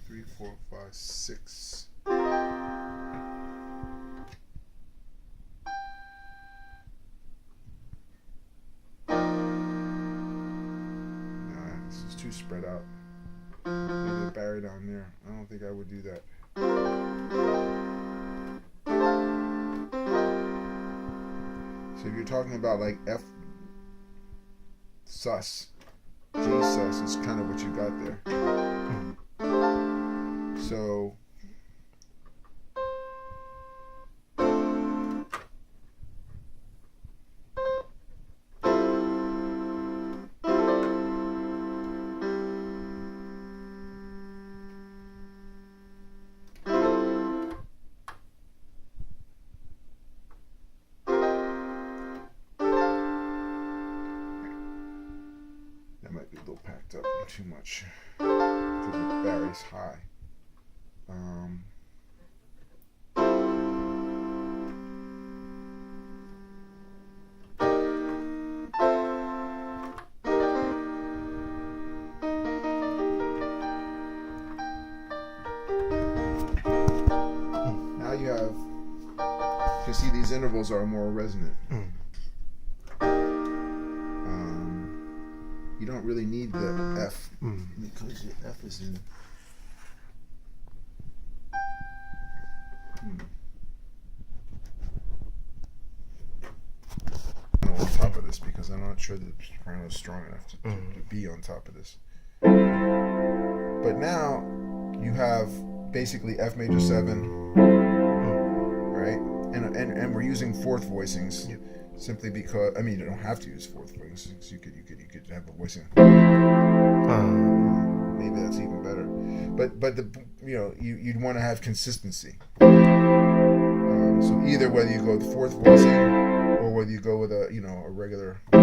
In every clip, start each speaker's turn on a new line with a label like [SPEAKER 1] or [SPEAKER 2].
[SPEAKER 1] 3, 4, 5, 6. This is too spread out. Maybe a barrier down there. I don't think I would do that. So if you're talking about like F sus, G sus is kind of what you got there. So that might be a little packed up too much because the barrier's high. Now you have, you see these intervals are more resonant. You don't really need the F because the F is in. On top of this because I'm not sure that the soprano is strong enough to be on top of this. But now you have basically F major 7, right? And we're using fourth voicings.
[SPEAKER 2] Yep.
[SPEAKER 1] Simply because, I mean, you don't have to use fourth voicings. You could have a voicing. Maybe that's even better. But the you'd want to have consistency. So either whether you go with fourth voicing or whether you go with a regular. But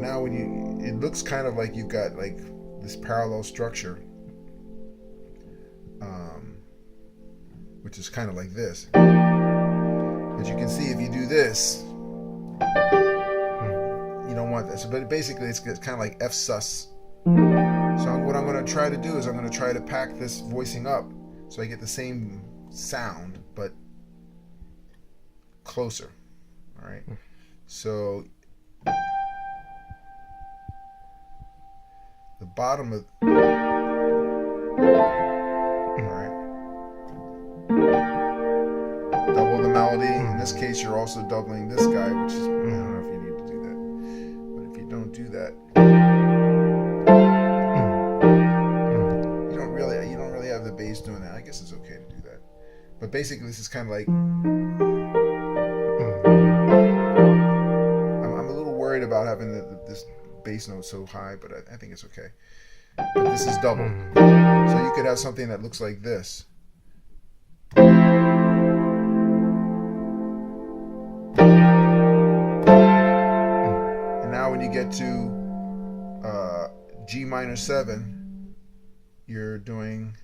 [SPEAKER 1] now it looks kind of like you've got like this parallel structure, which is kind of like this. But you can see if you do this, you don't want this. But basically, it's kind of like F sus. So what I'm going to try to do is I'm going to try to pack this voicing up so I get the same sound, but closer. All right. So the bottom of double the melody. In this case, you're also doubling this guy, which is, I don't know if you need to do that. But if you don't do that, you don't really have the bass doing that. I guess it's okay to do that. But basically, this is kind of like, I'm a little worried about having this bass note so high, but I think it's okay. But this is double. So you could have something that looks like this. When you get to G minor 7, you're doing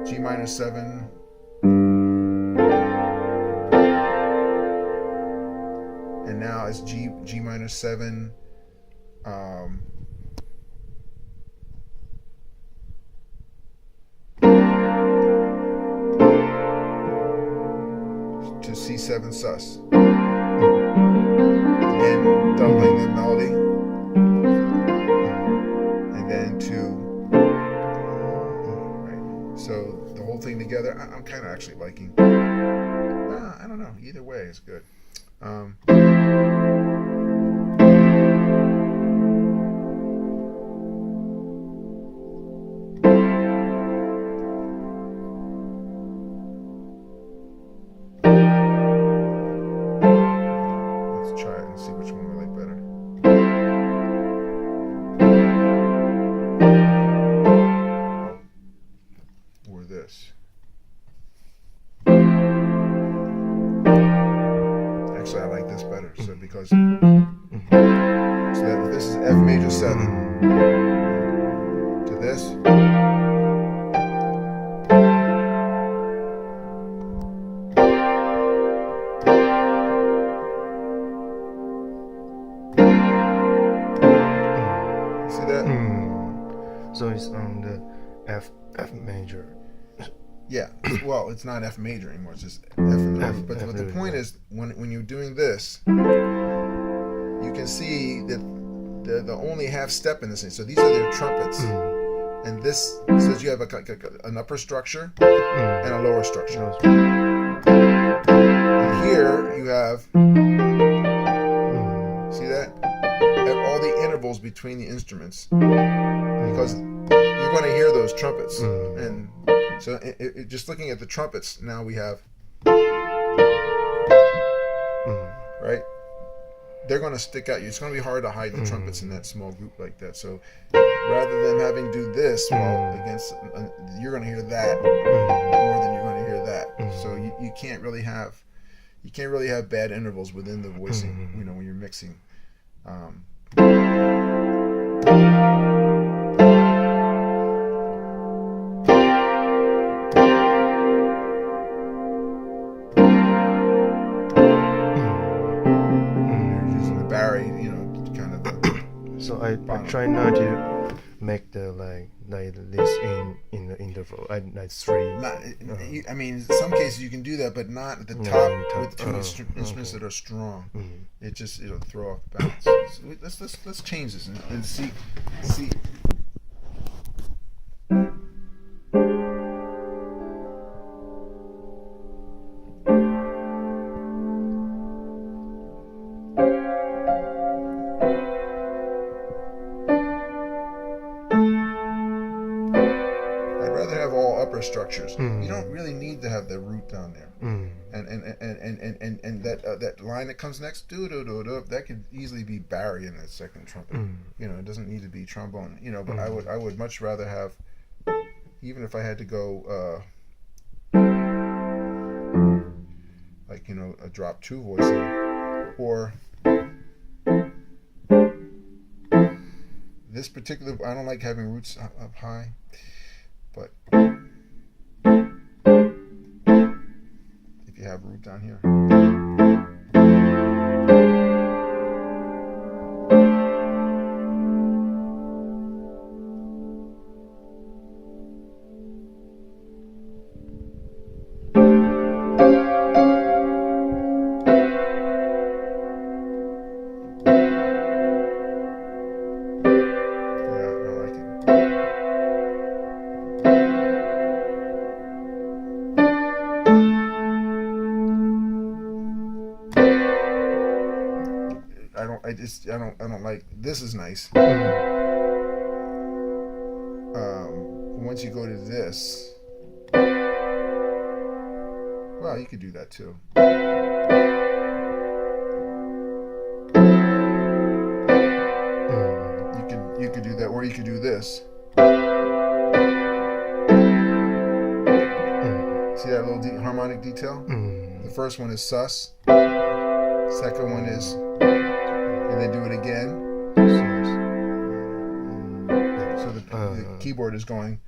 [SPEAKER 1] G minor 7, and now it's G minor 7, to C7 sus. Again, doubling the melody. And then to, right. So the whole thing together, I'm kind of actually liking. I don't know. Either way, it's good. Actually, I like this better. So because this is F major 7 to this.
[SPEAKER 2] So it's on the F major.
[SPEAKER 1] Yeah, well, it's not F major anymore. It's just F in the root. But the point is, when you're doing this, you can see that the only half step in this thing. So these are their trumpets, and this says you have an upper structure and a lower structure. And here you have, see that? All the intervals between the instruments, because you're going to hear those trumpets, and so just looking at the trumpets, now we have, right? They're going to stick out. It's going to be hard to hide the trumpets in that small group like that. So rather than having to do this, you're going to hear that more than you're going to hear that. So you can't really have bad intervals within the voicing, when you're mixing. Using the Barry, kind of.
[SPEAKER 2] So I try not to make the like this in the interval. I like 3.
[SPEAKER 1] I mean, in some cases you can do that, but not at the top with 2 instruments that are strong. It'll throw off balance. So let's change this and see. Structures. You don't really need to have the root down there, and that line that comes next, that could easily be Barry in that second trumpet. It doesn't need to be trombone. But I would much rather have, even if I had to go like a drop 2 voicing, or this particular. I don't like having roots up high, but you have root down here. I don't like, this is nice. Once you go to this, well, you could do that too. You could do that, or you could do this. See that little harmonic detail? The first one is sus. Second one is, and then do it again. So the keyboard is going.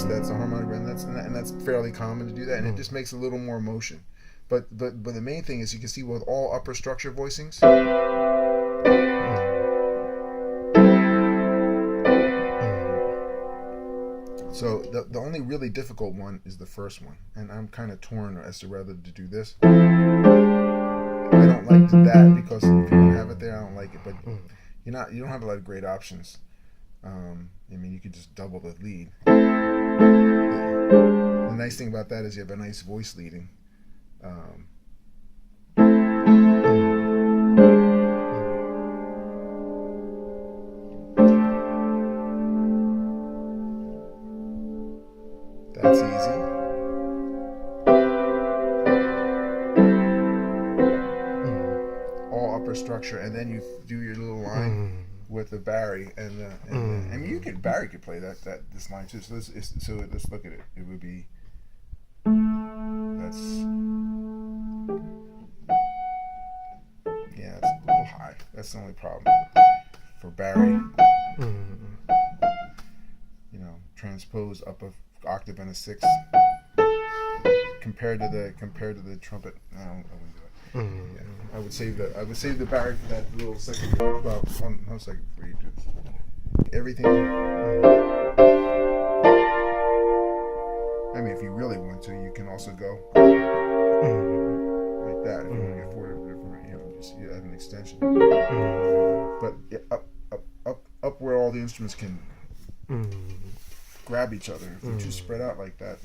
[SPEAKER 1] That's a harmonic rhythm. That's fairly common to do that, and it just makes a little more motion. But the main thing is, you can see with all upper structure voicings, so the only really difficult one is the first one, and I'm kind of torn as to whether to do this. I don't like that because if you don't have it there, I don't like it. But you don't have a lot of great options. I mean, you could just double the lead. The nice thing about that is you have a nice voice leading. That's easy. All upper structure, and then you do your little line with the Barry, and I mean, Barry could play this line too. So let's look at it. It would be it's a little high. That's the only problem for Barry. Transpose up a octave and a sixth compared to the trumpet. I wouldn't do it. I would save the Barry for that little second. Well, 1 second before you do everything. I mean, if you really want to, you can also go like that. If you want to get 4 different, just add an extension. But up where all the instruments can grab each other. If they're too spread out like that,